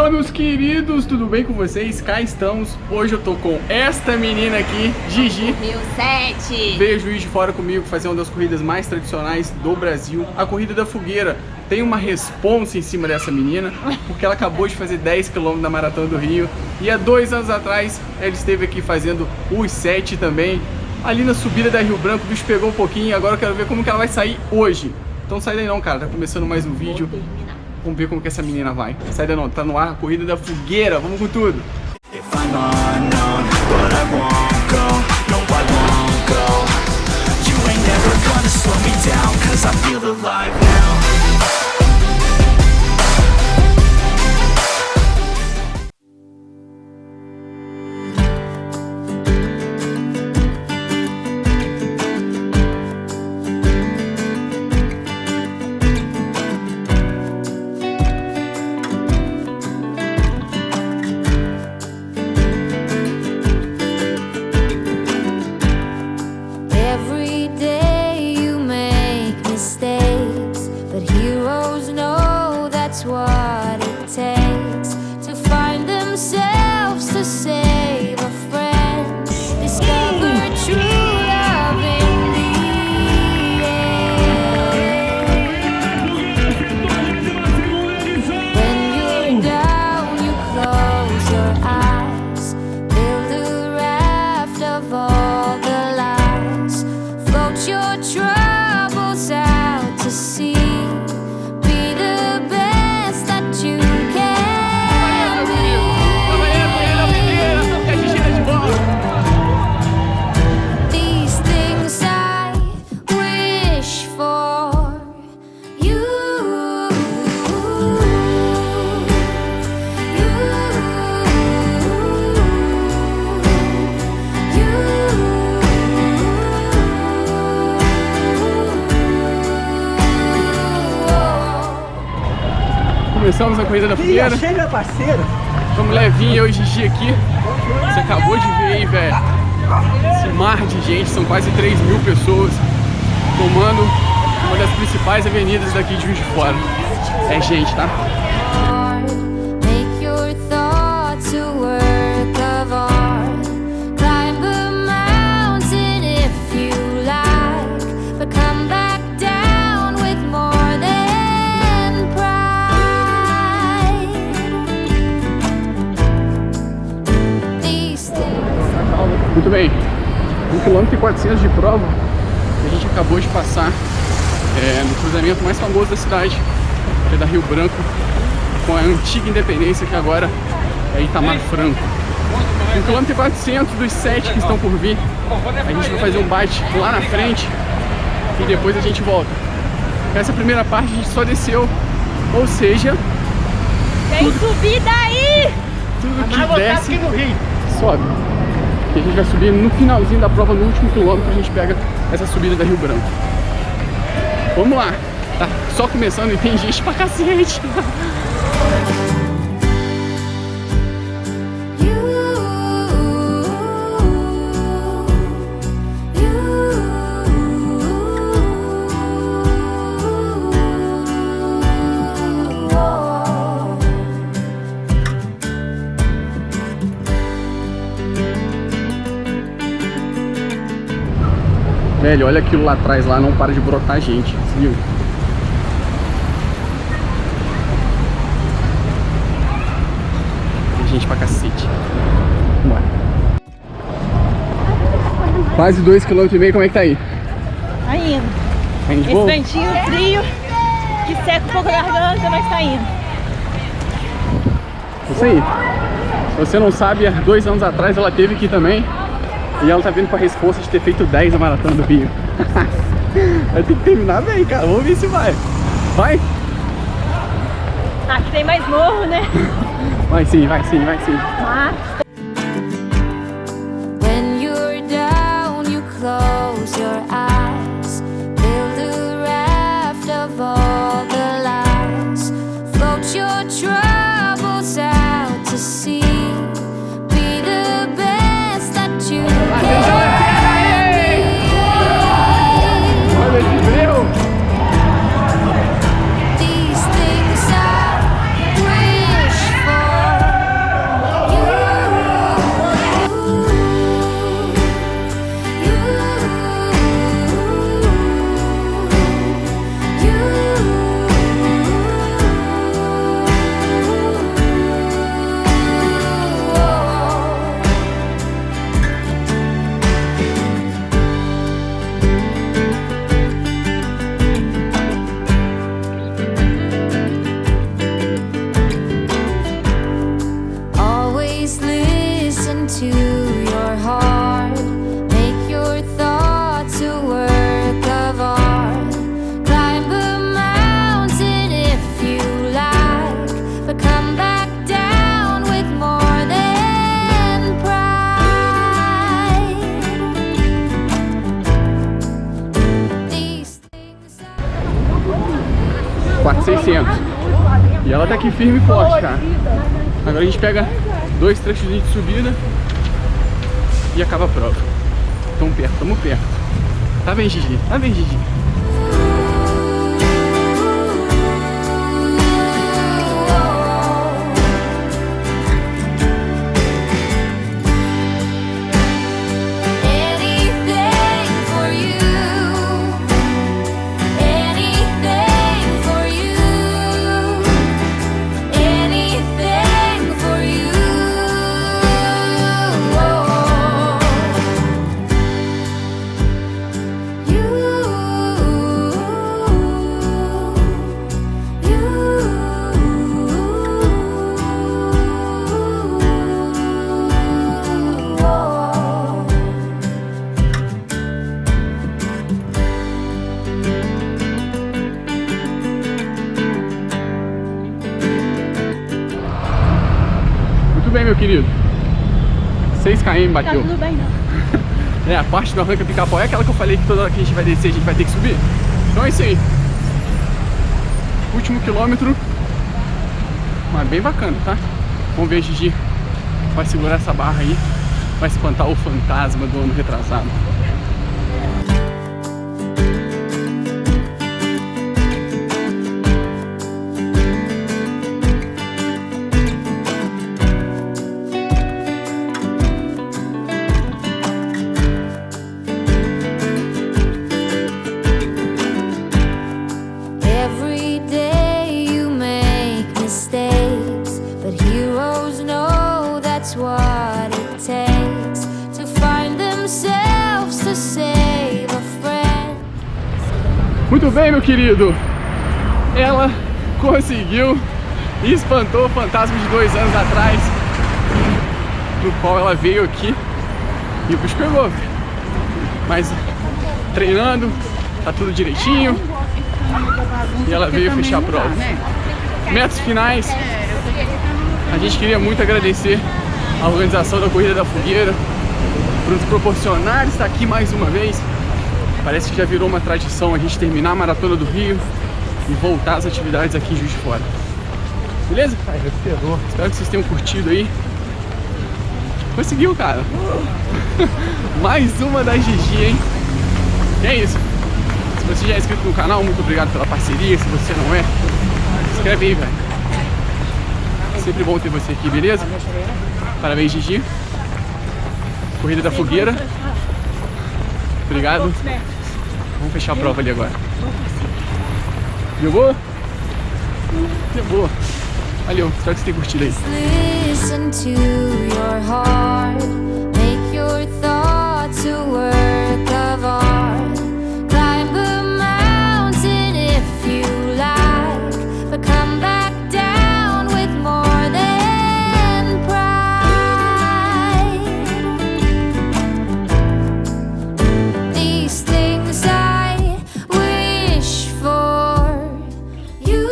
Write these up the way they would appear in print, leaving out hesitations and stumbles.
Fala, meus queridos, tudo bem com vocês? Cá estamos. Hoje eu tô com esta menina aqui, Gigi. 2007. Veio Juiz de Fora comigo fazer uma das corridas mais tradicionais do Brasil, a Corrida da Fogueira. Tem uma responsa em cima dessa menina, porque ela acabou de fazer 10 km da Maratona do Rio. E há 2 anos atrás, ela esteve aqui fazendo os 7 também. Ali na subida da Rio Branco, o bicho pegou um pouquinho. Agora eu quero ver como que ela vai sair hoje. Então sai daí não, cara, tá começando mais um vídeo. Vamos ver como que essa menina vai. Sai daí não, tá no ar a Corrida da Fogueira. Vamos com tudo. What it takes to find themselves, to save a friend, discover true love in the end. When you're down, you close your eyes, build a raft of all the lies, float your troubles out to sea. Começamos a Corrida da Fogueira. Chega, parceiro. Vamos levinho, eu e Gigi aqui. Você acabou de ver aí, velho. Esse mar de gente, são quase 3.000 pessoas tomando uma das principais avenidas daqui de Juiz de Fora. É gente, tá? Muito bem, 1,4 km de prova que a gente acabou de passar no cruzamento mais famoso da cidade, que é da Rio Branco, com a antiga Independência, que agora é Itamar Franco. 1,4 km dos 7 que estão por vir. A gente vai fazer um bate lá na frente e depois a gente volta. Essa primeira parte a gente só desceu, ou seja, Tem subida aí! Tudo que desce sobe. E a gente vai subir no finalzinho da prova, no último quilômetro, a gente pega essa subida da Rio Branco. Vamos lá, tá só começando e tem gente pra cacete. Velho, olha aquilo lá atrás, lá não para de brotar gente, viu? Tem gente pra cacete. Vambora. Quase 2,5 km, como é que tá aí? Tá indo. Tá indo de Esse boa? ventinho frio que seca um pouco a garganta, mas tá indo. Isso aí. Se você não sabe, há 2 anos atrás ela teve aqui também. E ela tá vindo com a resposta de ter feito 10 na Maratona do Rio. Vai ter que terminar bem, cara. Vamos ver se vai. Vai? Aqui tem mais morro, né? Vai sim, vai sim, vai sim. Mas... When you're down, you close your eyes, build a raft of all the lies, float your troubles out to sea. Be the best that you can. These things I wish for. 4.600. E ela tá aqui firme e forte, cara. Agora a gente pega 2 trechos de subida e acaba a prova. Tamo perto. Tá bem, Gigi. Tá bem, Gigi. Bem, meu querido, 6 km bateu. Tá tudo bem, não. É, a parte do arranca Pica-Pau é aquela que eu falei que toda hora que a gente vai descer a gente vai ter que subir. Então é isso aí. Último quilômetro. Mas bem bacana, tá? Vamos ver, a Gigi vai segurar essa barra aí, vai espantar o fantasma do ano retrasado. What it takes to find themselves to save a friend. Muito bem, meu querido. Ela conseguiu e espantou o fantasma de 2 anos atrás, no qual ela veio aqui e o bicho pegou. Mas treinando, tá tudo direitinho. E ela veio fechar a prova. Metas finais. A gente queria muito agradecer a organização da Corrida da Fogueira por nos proporcionar estar aqui mais uma vez. Parece que já virou uma tradição a gente terminar a Maratona do Rio e voltar às atividades aqui em Juiz de Fora. Beleza? Espero que vocês tenham curtido aí. Conseguiu, cara. Mais uma da Gigi, hein? E é isso. Se você já é inscrito no canal, muito obrigado pela parceria. Se você não é, se inscreve aí, velho. Sempre bom ter você aqui, beleza? Parabéns, Gigi. Corrida da Fogueira. Obrigado. Vamos fechar a prova ali agora. Deu boa? Deu boa. Valeu, espero que você tenha curtido aí. Listen to your heart, make your thoughts a work of art. Climb a mountain if you like, but come back down with more than pride. These things I wish for you.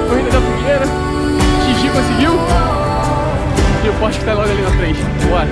Corrida da Fogueira. Gigi conseguiu. E o poste que tá logo ali na frente. Bora.